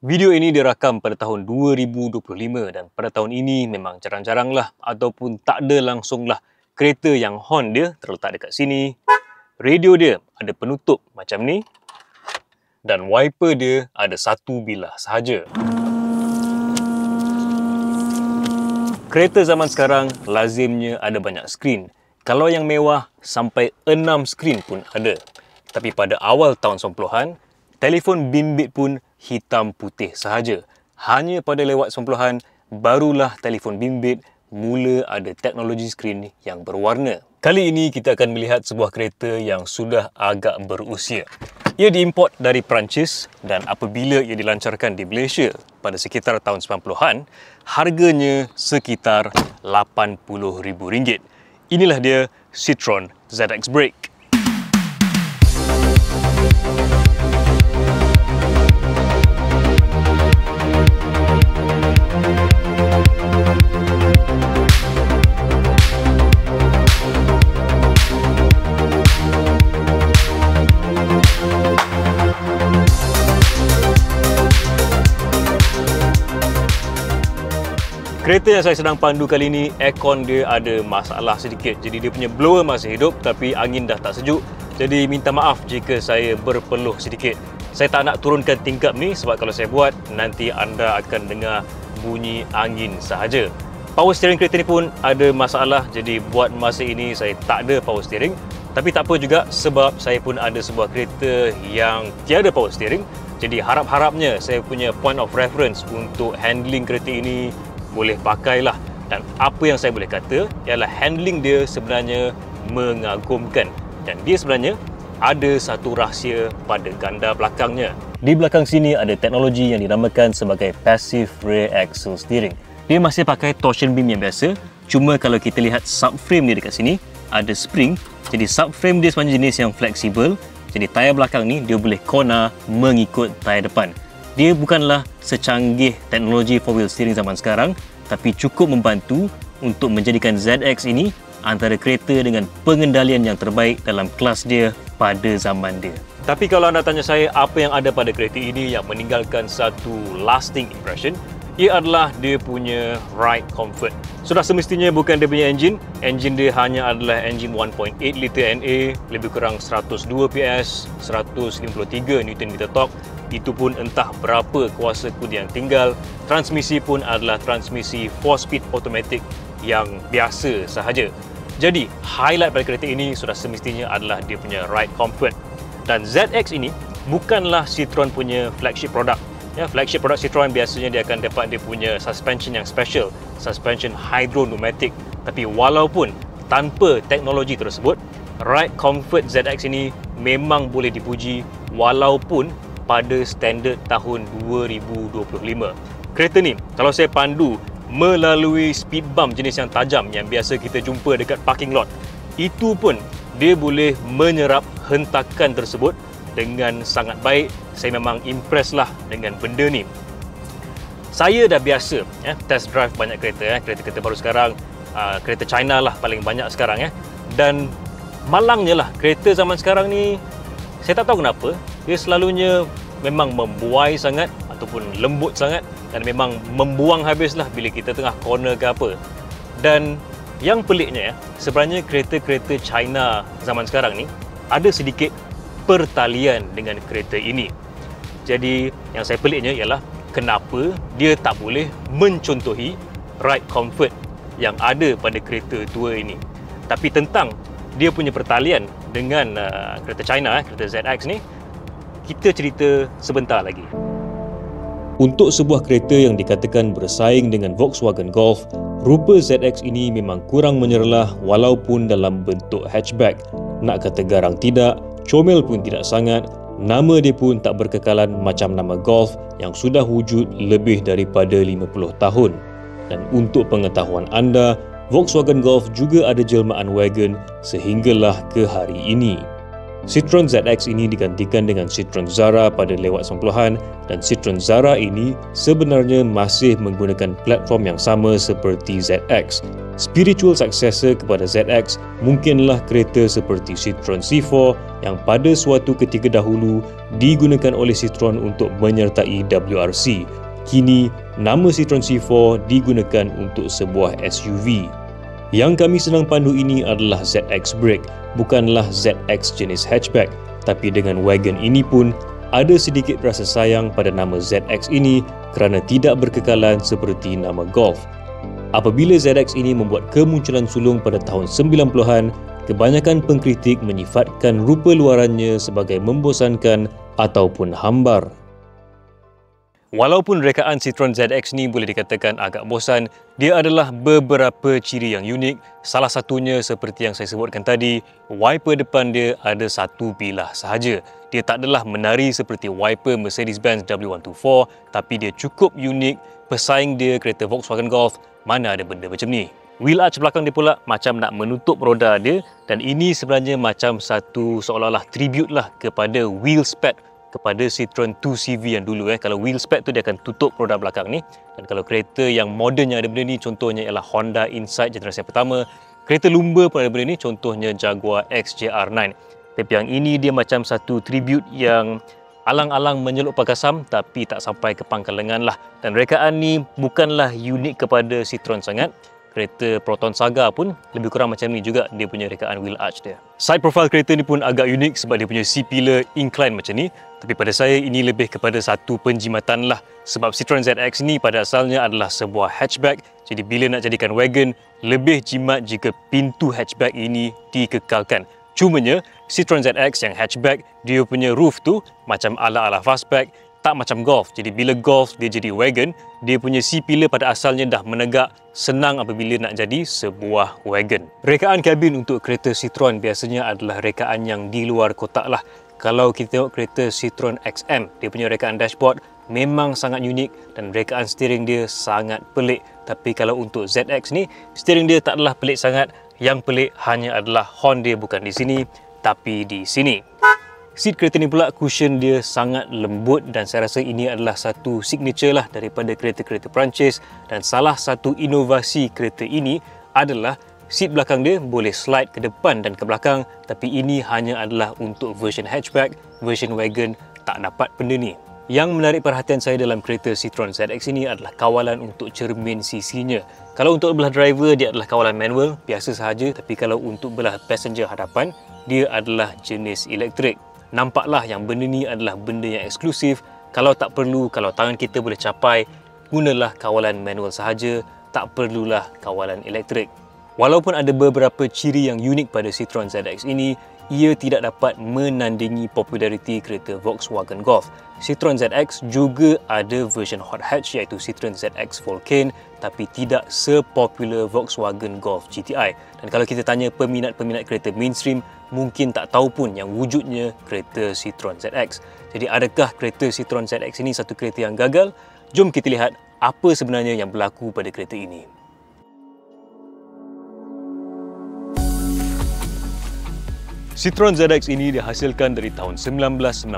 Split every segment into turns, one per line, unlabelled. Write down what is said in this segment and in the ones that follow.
Video ini dirakam pada tahun 2025 dan pada tahun ini memang jarang-jarang lah ataupun tak ada langsung lah kereta yang horn dia terletak dekat sini. Radio dia ada penutup macam ni dan wiper dia ada satu bilah sahaja. Kereta zaman sekarang lazimnya ada banyak skrin. Kalau yang mewah sampai 6 skrin pun ada. Tapi pada awal tahun 90-an, telefon bimbit pun hitam putih sahaja. Hanya pada lewat 90-an, barulah telefon bimbit mula ada teknologi skrin yang berwarna. Kali ini kita akan melihat sebuah kereta yang sudah agak berusia. Ia diimport dari Perancis dan apabila ia dilancarkan di Malaysia pada sekitar tahun 90-an, harganya sekitar RM80,000. Inilah dia Citroen ZX Break. Kereta yang saya sedang pandu kali ini, aircon dia ada masalah sedikit. Jadi dia punya blower masih hidup tapi angin dah tak sejuk. Jadi minta maaf jika saya berpeluh sedikit. Saya tak nak turunkan tingkap ni sebab kalau saya buat, nanti anda akan dengar bunyi angin sahaja. Power steering kereta ni pun ada masalah. Jadi buat masa ini saya tak ada power steering. Tapi tak apa juga sebab saya pun ada sebuah kereta yang tiada power steering. Jadi harap-harapnya saya punya point of reference untuk handling kereta ini boleh pakailah, dan apa yang saya boleh kata ialah handling dia sebenarnya mengagumkan dan dia sebenarnya ada satu rahsia pada ganda belakangnya. Di belakang sini ada teknologi yang dinamakan sebagai Passive Rear Axle Steering. Dia masih pakai torsion beam yang biasa, cuma kalau kita lihat subframe dia dekat sini ada spring. Jadi subframe dia sebenarnya jenis yang fleksibel. Jadi tayar belakang ni dia boleh corner mengikut tayar depan. Dia bukanlah secanggih teknologi 4-wheel steering zaman sekarang, tapi cukup membantu untuk menjadikan ZX ini antara kereta dengan pengendalian yang terbaik dalam kelas dia pada zaman dia. Tapi kalau anda tanya saya apa yang ada pada kereta ini yang meninggalkan satu lasting impression, ia adalah dia punya ride comfort. Sudah semestinya bukan dia punya engine. Engine dia hanya adalah engine 1.8 liter NA, lebih kurang 102 PS, 153 Nm torque. Itu pun entah berapa kuasa kudi yang tinggal. Transmisi pun adalah transmisi 4-speed automatic yang biasa sahaja. Jadi, highlight pada kereta ini sudah semestinya adalah dia punya ride comfort. Dan ZX ini bukanlah Citroen punya flagship product. Ya, flagship produk Citroen biasanya dia akan dapat dia punya suspension yang special, suspension hydro-pneumatic. Tapi walaupun tanpa teknologi tersebut, ride comfort ZX ini memang boleh dipuji walaupun pada standard tahun 2025. Kereta ni, kalau saya pandu melalui speed bump jenis yang tajam yang biasa kita jumpa dekat parking lot, itu pun dia boleh menyerap hentakan tersebut dengan sangat baik. Saya memang impress lah dengan benda ni. Saya dah biasa test drive banyak kereta, kereta-kereta baru sekarang, kereta China lah paling banyak sekarang dan malangnya lah kereta zaman sekarang ni, saya tak tahu kenapa dia selalunya memang membuai sangat ataupun lembut sangat dan memang membuang habis lah bila kita tengah corner ke apa. Dan yang peliknya sebenarnya kereta-kereta China zaman sekarang ni ada sedikit pertalian dengan kereta ini. Jadi yang saya peliknya ialah kenapa dia tak boleh mencontohi ride comfort yang ada pada kereta tua ini. Tapi tentang dia punya pertalian dengan kereta China, kereta ZX ni, kita cerita sebentar lagi. Untuk sebuah kereta yang dikatakan bersaing dengan Volkswagen Golf, rupa ZX ini memang kurang menyerlah walaupun dalam bentuk hatchback. Nak kata garang tidak, comel pun tidak sangat, nama dia pun tak berkekalan macam nama Golf yang sudah wujud lebih daripada 50 tahun. Dan untuk pengetahuan anda, Volkswagen Golf juga ada jelmaan wagon sehinggalah ke hari ini. Citroen ZX ini digantikan dengan Citroen Zara pada lewat 90-an dan Citroen Zara ini sebenarnya masih menggunakan platform yang sama seperti ZX. Spiritual successor kepada ZX mungkinlah kereta seperti Citroen C4 yang pada suatu ketika dahulu digunakan oleh Citroen untuk menyertai WRC. Kini, nama Citroen C4 digunakan untuk sebuah SUV. Yang kami senang pandu ini adalah ZX Break, bukanlah ZX jenis hatchback. Tapi dengan wagon ini pun, ada sedikit rasa sayang pada nama ZX ini kerana tidak berkekalan seperti nama Golf. Apabila ZX ini membuat kemunculan sulung pada tahun 90-an, kebanyakan pengkritik menyifatkan rupa luarannya sebagai membosankan ataupun hambar. Walaupun rekaan Citroen ZX ni boleh dikatakan agak bosan, dia adalah beberapa ciri yang unik. Salah satunya seperti yang saya sebutkan tadi, wiper depan dia ada satu bilah sahaja. Dia tak adalah menari seperti wiper Mercedes-Benz W124, tapi dia cukup unik. Pesaing dia kereta Volkswagen Golf, mana ada benda macam ni. Wheel arch belakang dia pula macam nak menutup roda dia, dan ini sebenarnya macam satu seolah-olah tribute lah kepada wheel spec kepada Citroen 2CV yang dulu. Kalau wheel spec tu dia akan tutup roda belakang ni, dan kalau kereta yang moden yang ada benda ni contohnya ialah Honda Insight generasi yang pertama. Kereta lumba pun ada benda ni, contohnya Jaguar XJR9. Tapi yang ini dia macam satu tribute yang alang-alang menyeluk pagasam tapi tak sampai ke pangkal lengan lah. Dan rekaan ni bukanlah unik kepada Citroen sangat. Kereta Proton Saga pun lebih kurang macam ni juga dia punya rekaan wheel arch dia. Side profile kereta ni pun agak unik sebab dia punya C-pillar incline macam ni. Tapi pada saya ini lebih kepada satu penjimatan lah. Sebab Citroen ZX ni pada asalnya adalah sebuah hatchback. Jadi bila nak jadikan wagon, lebih jimat jika pintu hatchback ini dikekalkan. Cumanya Citroen ZX yang hatchback, dia punya roof tu macam ala-ala fastback, tak macam Golf. Jadi bila Golf dia jadi wagon, dia punya C-pillar pada asalnya dah menegak, senang apabila nak jadi sebuah wagon. Rekaan kabin untuk kereta Citroen biasanya adalah rekaan yang di luar kotak lah. Kalau kita tengok kereta Citroen XM, dia punya rekaan dashboard memang sangat unik dan rekaan steering dia sangat pelik. Tapi kalau untuk ZX ni, steering dia tak adalah pelik sangat. Yang pelik hanya adalah horn dia bukan di sini, tapi di sini. Seat kereta ni pula, cushion dia sangat lembut dan saya rasa ini adalah satu signature lah daripada kereta-kereta Perancis. Dan salah satu inovasi kereta ini adalah seat belakang dia boleh slide ke depan dan ke belakang, tapi ini hanya adalah untuk version hatchback, version wagon tak dapat benda ni. Yang menarik perhatian saya dalam kereta Citroen ZX ini adalah kawalan untuk cermin sisinya. Kalau untuk belah driver dia adalah kawalan manual, biasa sahaja, tapi kalau untuk belah passenger hadapan, dia adalah jenis elektrik. Nampaklah yang benda ni adalah benda yang eksklusif. Kalau tak perlu, kalau tangan kita boleh capai, gunalah kawalan manual sahaja, tak perlulah kawalan elektrik. Walaupun ada beberapa ciri yang unik pada Citroen ZX ini, ia tidak dapat menandingi populariti kereta Volkswagen Golf. Citroen ZX juga ada version hot hatch iaitu Citroen ZX Volcane, tapi tidak sepopular Volkswagen Golf GTI. Dan kalau kita tanya peminat-peminat kereta mainstream, mungkin tak tahu pun yang wujudnya kereta Citroen ZX. Jadi adakah kereta Citroen ZX ini satu kereta yang gagal? Jom kita lihat apa sebenarnya yang berlaku pada kereta ini. Citroen ZX ini dihasilkan dari tahun 1991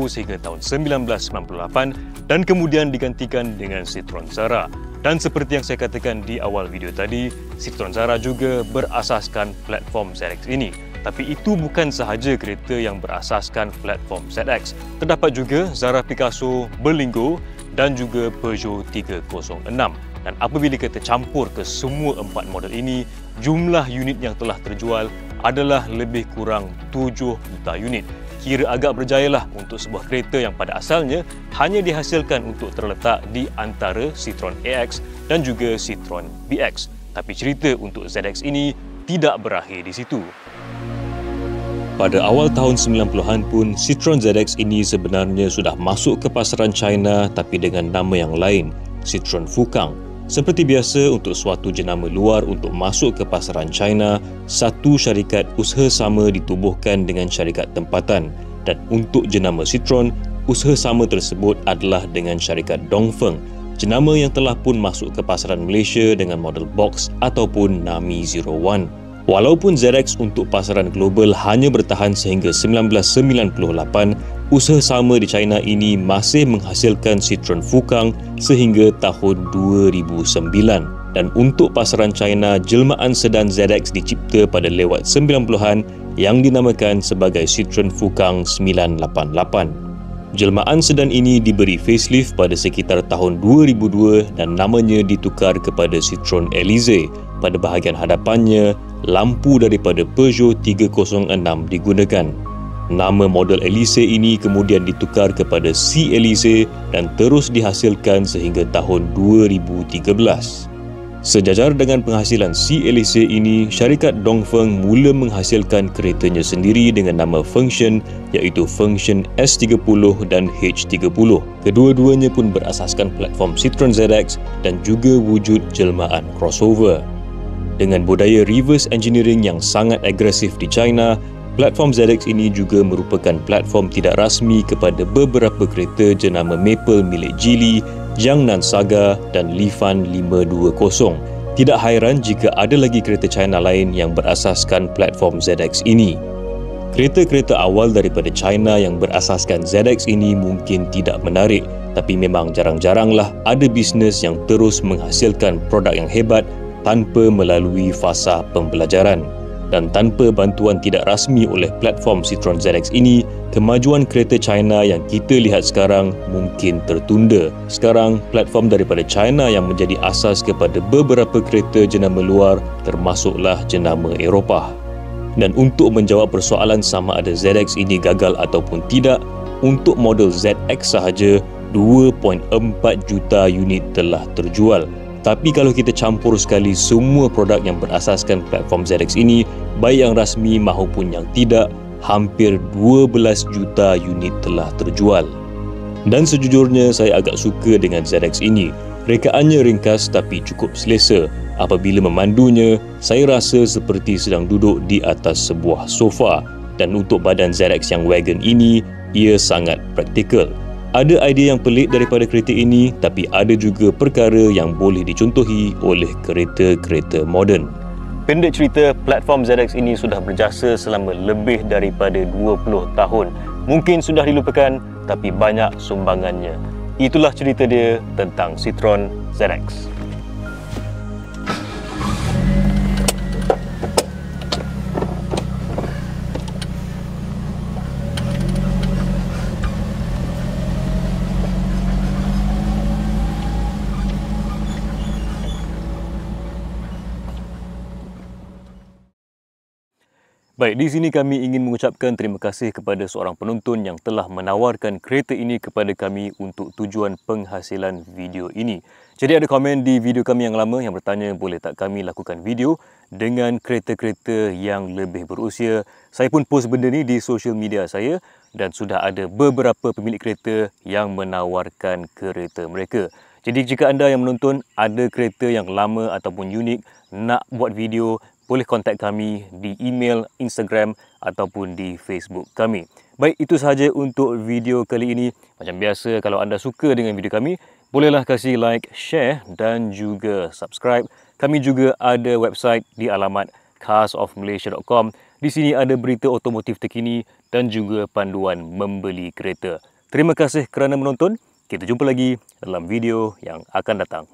sehingga tahun 1998 dan kemudian digantikan dengan Citroen Zara. Dan seperti yang saya katakan di awal video tadi, Citroen Zara juga berasaskan platform ZX ini. Tapi itu bukan sahaja kereta yang berasaskan platform ZX. Terdapat juga Zara Picasso, Berlingo dan juga Peugeot 306. Dan apabila kita campur ke semua empat model ini, jumlah unit yang telah terjual adalah lebih kurang 7 juta unit. Kira agak berjayalah untuk sebuah kereta yang pada asalnya hanya dihasilkan untuk terletak di antara Citroen AX dan juga Citroen BX. Tapi cerita untuk ZX ini tidak berakhir di situ. Pada awal tahun 90-an pun, Citroen ZX ini sebenarnya sudah masuk ke pasaran China tapi dengan nama yang lain, Citroen Fukang. Seperti biasa, untuk suatu jenama luar untuk masuk ke pasaran China, satu syarikat usaha sama ditubuhkan dengan syarikat tempatan. Dan untuk jenama Citroen, usaha sama tersebut adalah dengan syarikat Dongfeng, jenama yang telah pun masuk ke pasaran Malaysia dengan model box ataupun Nami 01. Walaupun ZX untuk pasaran global hanya bertahan sehingga 1998, usaha sama di China ini masih menghasilkan Citroen Fukang sehingga tahun 2009. Dan untuk pasaran China, jelmaan sedan ZX dicipta pada lewat 90-an yang dinamakan sebagai Citroen Fukang 988. Jelmaan sedan ini diberi facelift pada sekitar tahun 2002 dan namanya ditukar kepada Citroen Elise. Pada bahagian hadapannya, lampu daripada Peugeot 306 digunakan. Nama model Elise ini kemudian ditukar kepada C Elise dan terus dihasilkan sehingga tahun 2013. Sejajar dengan penghasilan C Elise ini, syarikat Dongfeng mula menghasilkan keretanya sendiri dengan nama Function, iaitu Function S30 dan H30. Kedua-duanya pun berasaskan platform Citroen ZX dan juga wujud jelmaan crossover. Dengan budaya reverse engineering yang sangat agresif di China, platform ZX ini juga merupakan platform tidak rasmi kepada beberapa kereta jenama Maple milik Geely, Jiangnan Saga dan Lifan 520. Tidak hairan jika ada lagi kereta China lain yang berasaskan platform ZX ini. Kereta-kereta awal daripada China yang berasaskan ZX ini mungkin tidak menarik, tapi memang jarang-jaranglah ada bisnes yang terus menghasilkan produk yang hebat tanpa melalui fasa pembelajaran. Dan tanpa bantuan tidak rasmi oleh platform Citroen ZX ini, kemajuan kereta China yang kita lihat sekarang mungkin tertunda. Sekarang, platform daripada China yang menjadi asas kepada beberapa kereta jenama luar termasuklah jenama Eropah. Dan untuk menjawab persoalan sama ada ZX ini gagal ataupun tidak, untuk model ZX sahaja 2.4 juta unit telah terjual. Tapi kalau kita campur sekali semua produk yang berasaskan platform ZX ini, baik yang rasmi maupun yang tidak, hampir 12 juta unit telah terjual. Dan sejujurnya saya agak suka dengan ZX ini. Rekaannya ringkas tapi cukup selesa. Apabila memandunya, saya rasa seperti sedang duduk di atas sebuah sofa. Dan untuk badan ZX yang wagon ini, ia sangat praktikal. Ada idea yang pelik daripada kereta ini, tapi ada juga perkara yang boleh dicontohi oleh kereta-kereta moden. Pendek cerita, platform ZX ini sudah berjasa selama lebih daripada 20 tahun. Mungkin sudah dilupakan, tapi banyak sumbangannya. Itulah cerita dia tentang Citroen ZX. Baik, di sini kami ingin mengucapkan terima kasih kepada seorang penonton yang telah menawarkan kereta ini kepada kami untuk tujuan penghasilan video ini. Jadi ada komen di video kami yang lama yang bertanya boleh tak kami lakukan video dengan kereta-kereta yang lebih berusia. Saya pun post benda ni di social media saya dan sudah ada beberapa pemilik kereta yang menawarkan kereta mereka. Jadi jika anda yang menonton ada kereta yang lama ataupun unik nak buat video, boleh kontak kami di email, Instagram ataupun di Facebook kami. Baik, itu sahaja untuk video kali ini. Macam biasa, kalau anda suka dengan video kami, bolehlah kasih like, share dan juga subscribe. Kami juga ada website di alamat carsofmalaysia.com. Di sini ada berita otomotif terkini dan juga panduan membeli kereta. Terima kasih kerana menonton. Kita jumpa lagi dalam video yang akan datang.